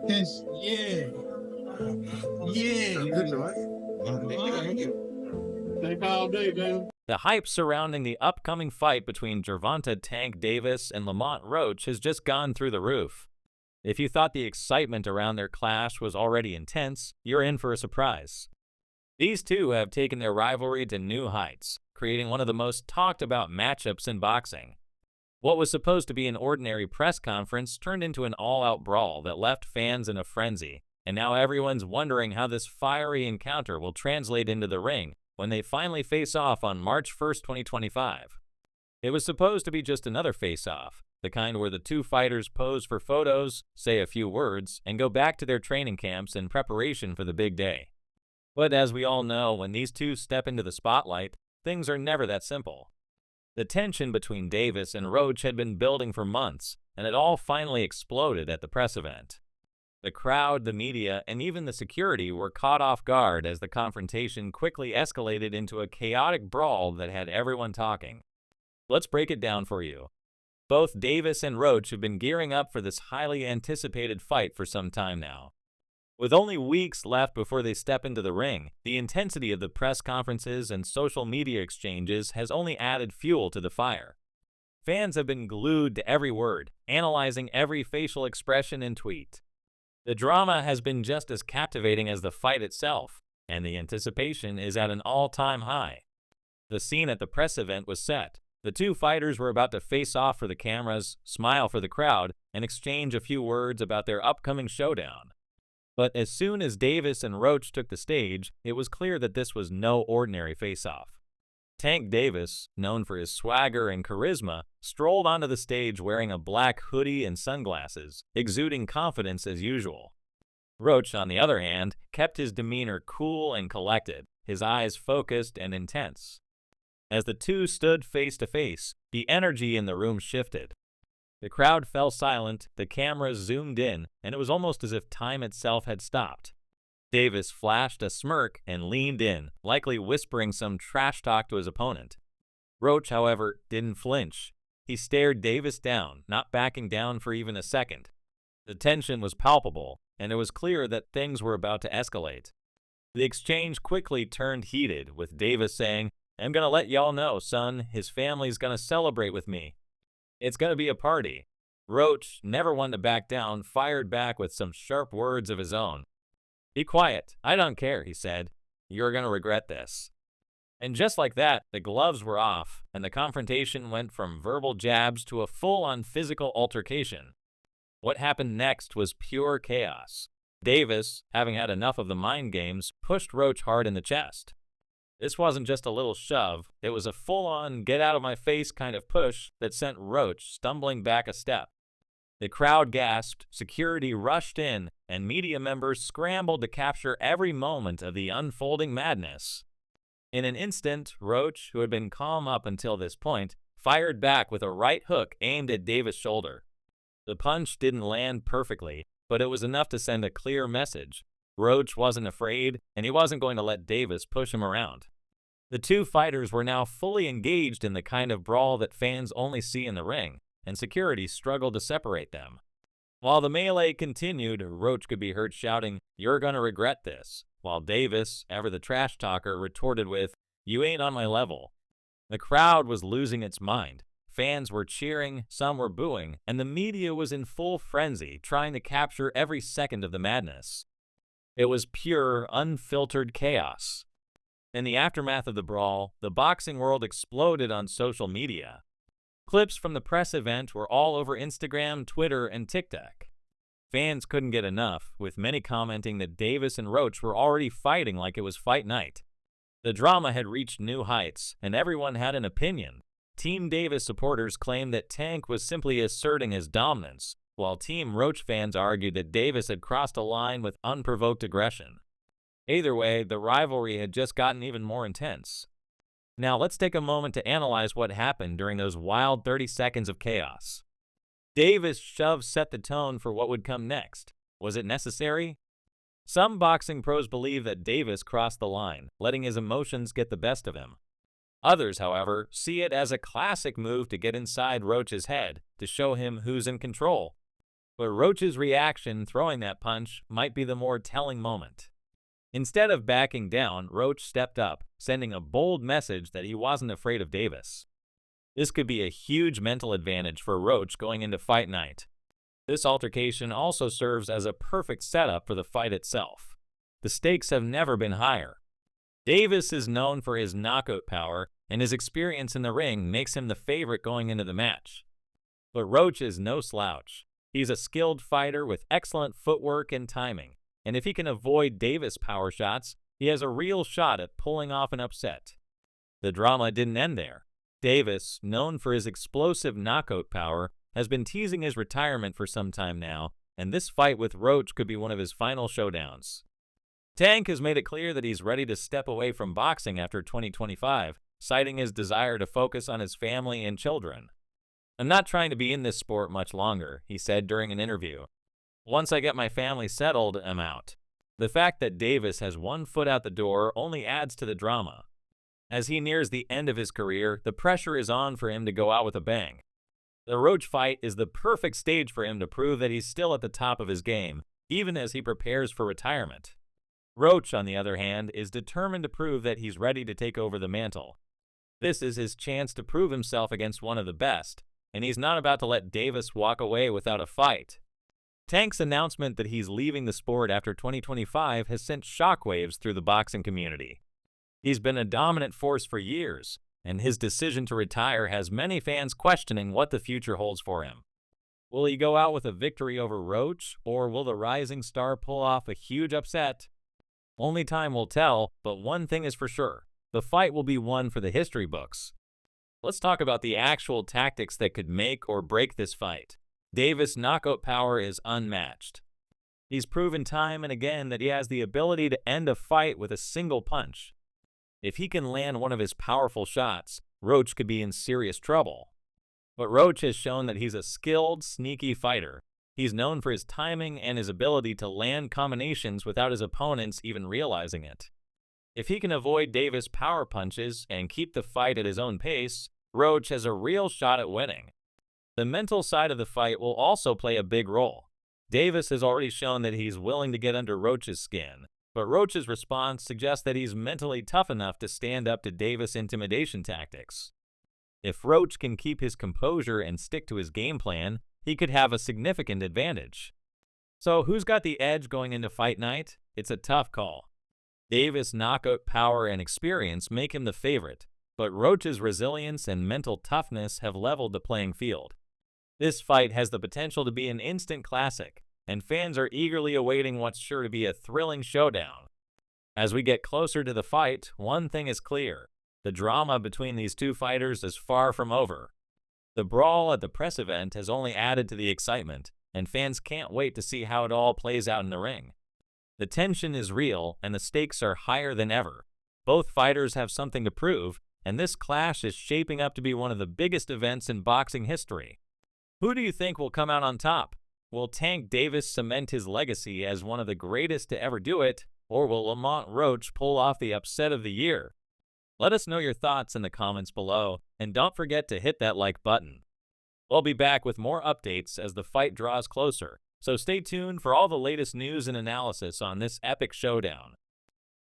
Yeah. Yeah. Take all day, baby. The hype surrounding the upcoming fight between Gervonta Tank Davis and Lamont Roach has just gone through the roof. If you thought the excitement around their clash was already intense, you're in for a surprise. These two have taken their rivalry to new heights, creating one of the most talked about matchups in boxing. What was supposed to be an ordinary press conference turned into an all-out brawl that left fans in a frenzy, and now everyone's wondering how this fiery encounter will translate into the ring when they finally face off on March 1st, 2025. It was supposed to be just another face-off, the kind where the two fighters pose for photos, say a few words, and go back to their training camps in preparation for the big day. But as we all know, when these two step into the spotlight, things are never that simple. The tension between Davis and Roach had been building for months, and it all finally exploded at the press event. The crowd, the media, and even the security were caught off guard as the confrontation quickly escalated into a chaotic brawl that had everyone talking. Let's break it down for you. Both Davis and Roach have been gearing up for this highly anticipated fight for some time now. With only weeks left before they step into the ring, the intensity of the press conferences and social media exchanges has only added fuel to the fire. Fans have been glued to every word, analyzing every facial expression and tweet. The drama has been just as captivating as the fight itself, and the anticipation is at an all-time high. The scene at the press event was set. The two fighters were about to face off for the cameras, smile for the crowd, and exchange a few words about their upcoming showdown. But as soon as Davis and Roach took the stage, it was clear that this was no ordinary face-off. Tank Davis, known for his swagger and charisma, strolled onto the stage wearing a black hoodie and sunglasses, exuding confidence as usual. Roach, on the other hand, kept his demeanor cool and collected, his eyes focused and intense. As the two stood face to face, the energy in the room shifted. The crowd fell silent, the cameras zoomed in, and it was almost as if time itself had stopped. Davis flashed a smirk and leaned in, likely whispering some trash talk to his opponent. Roach, however, didn't flinch. He stared Davis down, not backing down for even a second. The tension was palpable, and it was clear that things were about to escalate. The exchange quickly turned heated, with Davis saying, "I'm gonna let y'all know, son, his family's gonna celebrate with me. It's gonna be a party." Roach, never one to back down, fired back with some sharp words of his own. "Be quiet. I don't care," he said. "You're gonna regret this." And just like that, the gloves were off, and the confrontation went from verbal jabs to a full-on physical altercation. What happened next was pure chaos. Davis, having had enough of the mind games, pushed Roach hard in the chest. This wasn't just a little shove, it was a full-on get-out-of-my-face kind of push that sent Roach stumbling back a step. The crowd gasped, security rushed in, and media members scrambled to capture every moment of the unfolding madness. In an instant, Roach, who had been calm up until this point, fired back with a right hook aimed at Davis' shoulder. The punch didn't land perfectly, but it was enough to send a clear message. Roach wasn't afraid, and he wasn't going to let Davis push him around. The two fighters were now fully engaged in the kind of brawl that fans only see in the ring, and security struggled to separate them. While the melee continued, Roach could be heard shouting, "You're gonna regret this," while Davis, ever the trash talker, retorted with, "You ain't on my level." The crowd was losing its mind. Fans were cheering, some were booing, and the media was in full frenzy, trying to capture every second of the madness. It was pure, unfiltered chaos. In the aftermath of the brawl, the boxing world exploded on social media. Clips from the press event were all over Instagram, Twitter, and TikTok. Fans couldn't get enough, with many commenting that Davis and Roach were already fighting like it was fight night. The drama had reached new heights, and everyone had an opinion. Team Davis supporters claimed that Tank was simply asserting his dominance, while Team Roach fans argued that Davis had crossed a line with unprovoked aggression. Either way, the rivalry had just gotten even more intense. Now let's take a moment to analyze what happened during those wild 30 seconds of chaos. Davis' shove set the tone for what would come next. Was it necessary? Some boxing pros believe that Davis crossed the line, letting his emotions get the best of him. Others, however, see it as a classic move to get inside Roach's head, to show him who's in control. But Roach's reaction throwing that punch might be the more telling moment. Instead of backing down, Roach stepped up, sending a bold message that he wasn't afraid of Davis. This could be a huge mental advantage for Roach going into fight night. This altercation also serves as a perfect setup for the fight itself. The stakes have never been higher. Davis is known for his knockout power, and his experience in the ring makes him the favorite going into the match. But Roach is no slouch. He's a skilled fighter with excellent footwork and timing, and if he can avoid Davis' power shots, he has a real shot at pulling off an upset. The drama didn't end there. Davis, known for his explosive knockout power, has been teasing his retirement for some time now, and this fight with Roach could be one of his final showdowns. Tank has made it clear that he's ready to step away from boxing after 2025, citing his desire to focus on his family and children. "I'm not trying to be in this sport much longer," he said during an interview. "Once I get my family settled, I'm out." The fact that Davis has one foot out the door only adds to the drama. As he nears the end of his career, the pressure is on for him to go out with a bang. The Roach fight is the perfect stage for him to prove that he's still at the top of his game, even as he prepares for retirement. Roach, on the other hand, is determined to prove that he's ready to take over the mantle. This is his chance to prove himself against one of the best, and he's not about to let Davis walk away without a fight. Tank's announcement that he's leaving the sport after 2025 has sent shockwaves through the boxing community. He's been a dominant force for years, and his decision to retire has many fans questioning what the future holds for him. Will he go out with a victory over Roach, or will the rising star pull off a huge upset? Only time will tell, but one thing is for sure. The fight will be one for the history books. Let's talk about the actual tactics that could make or break this fight. Davis' knockout power is unmatched. He's proven time and again that he has the ability to end a fight with a single punch. If he can land one of his powerful shots, Roach could be in serious trouble. But Roach has shown that he's a skilled, sneaky fighter. He's known for his timing and his ability to land combinations without his opponents even realizing it. If he can avoid Davis' power punches and keep the fight at his own pace, Roach has a real shot at winning. The mental side of the fight will also play a big role. Davis has already shown that he's willing to get under Roach's skin, but Roach's response suggests that he's mentally tough enough to stand up to Davis' intimidation tactics. If Roach can keep his composure and stick to his game plan, he could have a significant advantage. So who's got the edge going into fight night? It's a tough call. Davis' knockout power and experience make him the favorite, but Roach's resilience and mental toughness have leveled the playing field. This fight has the potential to be an instant classic, and fans are eagerly awaiting what's sure to be a thrilling showdown. As we get closer to the fight, one thing is clear. The drama between these two fighters is far from over. The brawl at the press event has only added to the excitement, and fans can't wait to see how it all plays out in the ring. The tension is real, and the stakes are higher than ever. Both fighters have something to prove, and this clash is shaping up to be one of the biggest events in boxing history. Who do you think will come out on top? Will Tank Davis cement his legacy as one of the greatest to ever do it, or will Lamont Roach pull off the upset of the year? Let us know your thoughts in the comments below, and don't forget to hit that like button. We'll be back with more updates as the fight draws closer, so stay tuned for all the latest news and analysis on this epic showdown.